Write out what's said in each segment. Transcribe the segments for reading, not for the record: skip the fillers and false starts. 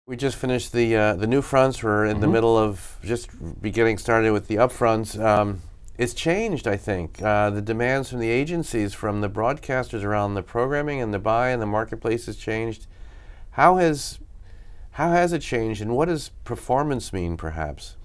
We just finished the new fronts. We're in the middle of just getting started with the upfronts. It's changed, I think. The demands from the agencies, from the broadcasters around the programming and the buy and the marketplace has changed. How has it changed, and what does performance mean, perhaps?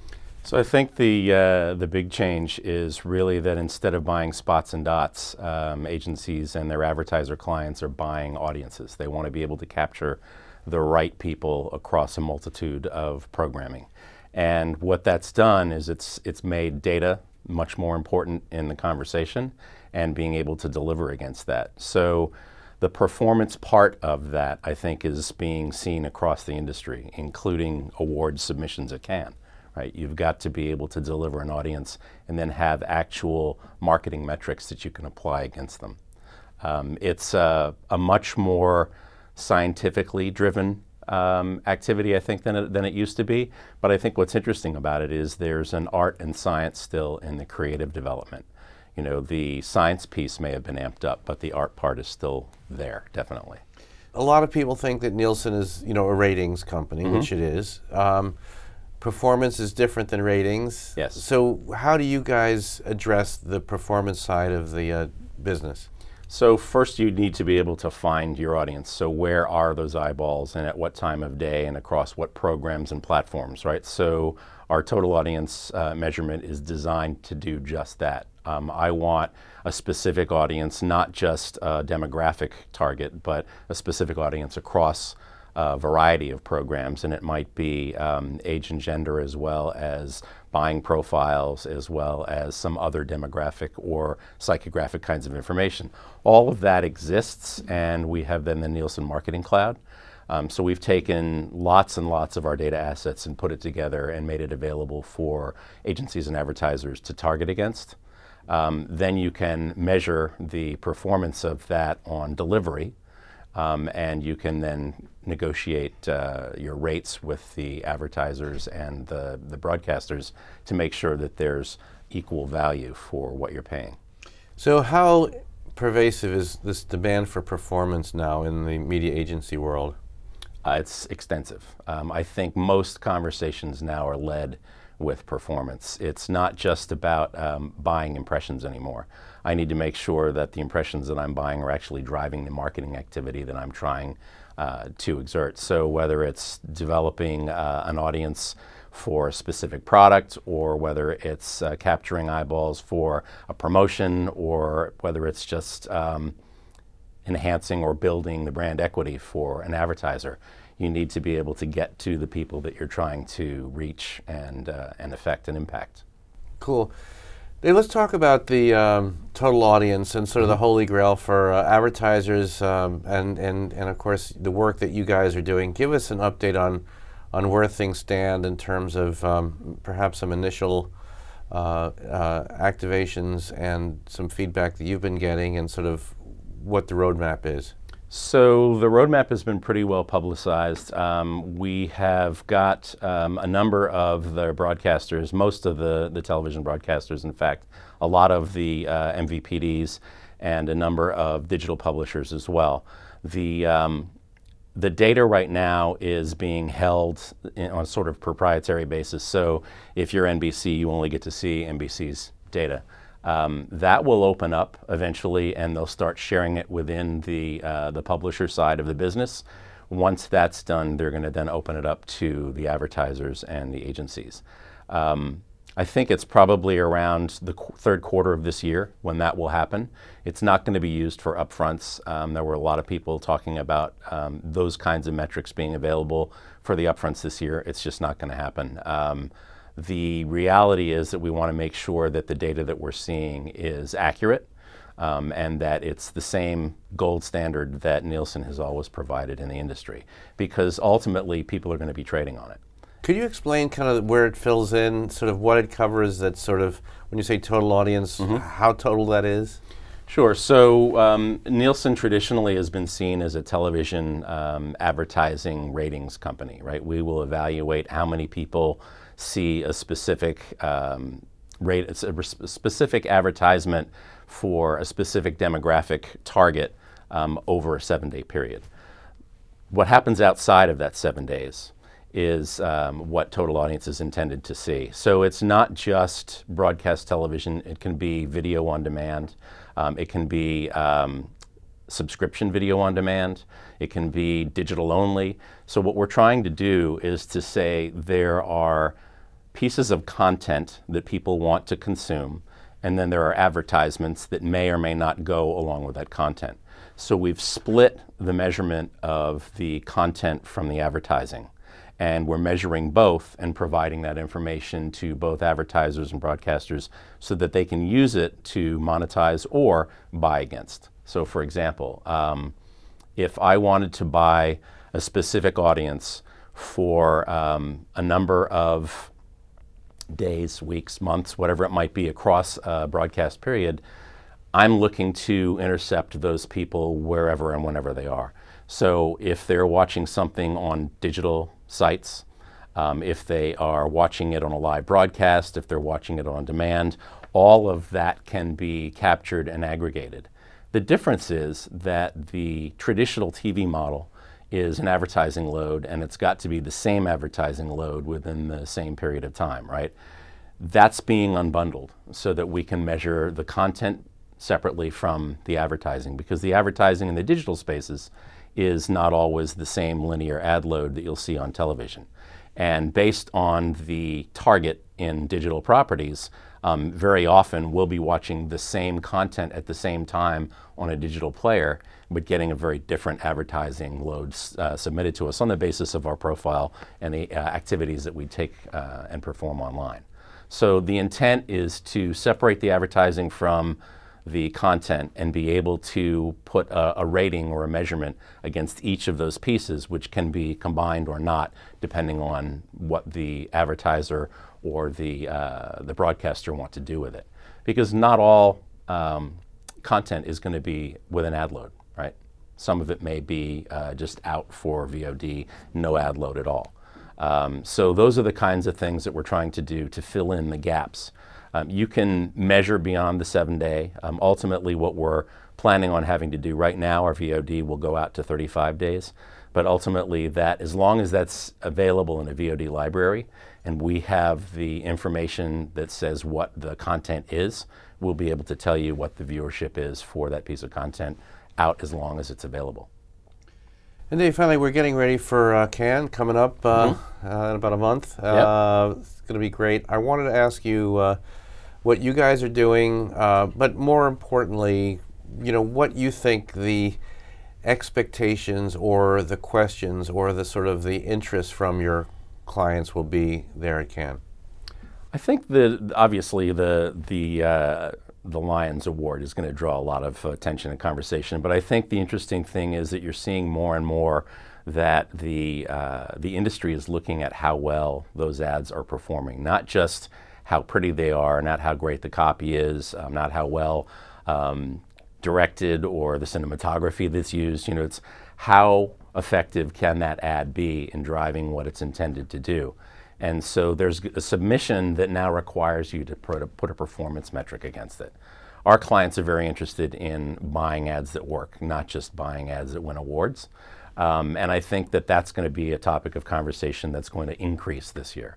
So I think the big change is really that instead of buying spots and dots, agencies and their advertiser clients are buying audiences. They want to be able to capture the right people across a multitude of programming. And what that's done is it's made data much more important in the conversation and being able to deliver against that. So the performance part of that, I think, is being seen across the industry, including award submissions at Cannes. Right? You've got to be able to deliver an audience and then have actual marketing metrics that you can apply against them. It's a much more scientifically driven activity, I think, than it used to be. But I think what's interesting about it is there's an art and science still in the creative development. You know, the science piece may have been amped up, but the art part is still there, definitely. A lot of people think that Nielsen is, a ratings company, which it is. Performance is different than ratings. Yes. So how do you guys address the performance side of the business? So first you need to be able to find your audience. So where are those eyeballs and at what time of day and across what programs and platforms, right? So our total audience measurement is designed to do just that. I want a specific audience, not just a demographic target, but a specific audience across a variety of programs, and it might be age and gender, as well as buying profiles, as well as some other demographic or psychographic kinds of information. All of that exists, and we have then the Nielsen Marketing Cloud. So we've taken lots and lots of our data assets and put it together and made it available for agencies and advertisers to target against. Then you can measure the performance of that on delivery, and you can then negotiate your rates with the advertisers and the broadcasters to make sure that there's equal value for what you're paying. So how pervasive is this demand for performance now in the media agency world? It's extensive. I think most conversations now are led with performance. It's not just about buying impressions anymore. I need to make sure that the impressions that I'm buying are actually driving the marketing activity that I'm trying to exert. So whether it's developing an audience for a specific product, or whether it's capturing eyeballs for a promotion, or whether it's just enhancing or building the brand equity for an advertiser, you need to be able to get to the people that you're trying to reach and affect and impact. Cool. Dave, let's talk about the total audience and sort of the holy grail for advertisers and of course the work that you guys are doing. Give us an update on where things stand in terms of perhaps some initial activations and some feedback that you've been getting, and sort of what the roadmap is. So the roadmap has been pretty well publicized. We have got a number of the broadcasters, most of the television broadcasters, in fact, a lot of the MVPDs, and a number of digital publishers as well. The data right now is being held on a sort of proprietary basis. So if you're NBC, you only get to see NBC's data. That will open up eventually, and they'll start sharing it within the publisher side of the business. Once that's done, they're going to then open it up to the advertisers and the agencies. I think it's probably around the third quarter of this year when that will happen. It's not going to be used for upfronts. There were a lot of people talking about those kinds of metrics being available for the upfronts this year. It's just not going to happen. The reality is that we want to make sure that the data that we're seeing is accurate, and that it's the same gold standard that Nielsen has always provided in the industry, because ultimately people are going to be trading on it. Could you explain kind of where it fills in, sort of what it covers, that sort of, when you say total audience, how total that is? Sure. So Nielsen traditionally has been seen as a television advertising ratings company, right? We will evaluate how many people see a specific specific advertisement for a specific demographic target over a 7-day period. What happens outside of that 7 days is what total audience is intended to see. So it's not just broadcast television. It can be video on demand. It can be subscription video on demand. It can be digital only. So what we're trying to do is to say there are pieces of content that people want to consume, and then there are advertisements that may or may not go along with that content. So we've split the measurement of the content from the advertising, and we're measuring both and providing that information to both advertisers and broadcasters so that they can use it to monetize or buy against. So for example, if I wanted to buy a specific audience for a number of days, weeks, months, whatever it might be across a broadcast period, I'm looking to intercept those people wherever and whenever they are. So if they're watching something on digital sites, if they are watching it on a live broadcast, if they're watching it on demand, all of that can be captured and aggregated. The difference is that the traditional TV model is an advertising load, and it's got to be the same advertising load within the same period of time, right? That's being unbundled so that we can measure the content separately from the advertising, because the advertising in the digital spaces is not always the same linear ad load that you'll see on television. And based on the target in digital properties, very often we'll be watching the same content at the same time on a digital player, but getting a very different advertising load submitted to us on the basis of our profile and the activities that we take and perform online. So the intent is to separate the advertising from the content and be able to put a rating or a measurement against each of those pieces, which can be combined or not, depending on what the advertiser or the broadcaster want to do with it. Because not all content is going to be with an ad load, right? Some of it may be just out for VOD, no ad load at all. So those are the kinds of things that we're trying to do to fill in the gaps. You can measure beyond the 7-day. Ultimately, what we're planning on having to do right now, our VOD will go out to 35 days. But ultimately, that, as long as that's available in a VOD library and we have the information that says what the content is, we'll be able to tell you what the viewership is for that piece of content out as long as it's available. And Dave, finally, we're getting ready for Cannes coming up in about a month. Yep. It's going to be great. I wanted to ask you what you guys are doing, but more importantly, you know, what you think the expectations or the questions or the sort of the interest from your clients will be there at Cannes. I think that obviously the Lions Award is going to draw a lot of attention and conversation, but I think the interesting thing is that you're seeing more and more that the industry is looking at how well those ads are performing, not just how pretty they are, not how great the copy is, not how well directed or the cinematography that's used. You know, it's how effective can that ad be in driving what it's intended to do. And so there's a submission that now requires you to put a performance metric against it. Our clients are very interested in buying ads that work, not just buying ads that win awards. And I think that that's going to be a topic of conversation that's going to increase this year.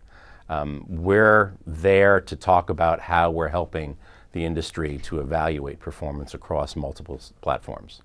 We're there to talk about how we're helping the industry to evaluate performance across multiple platforms.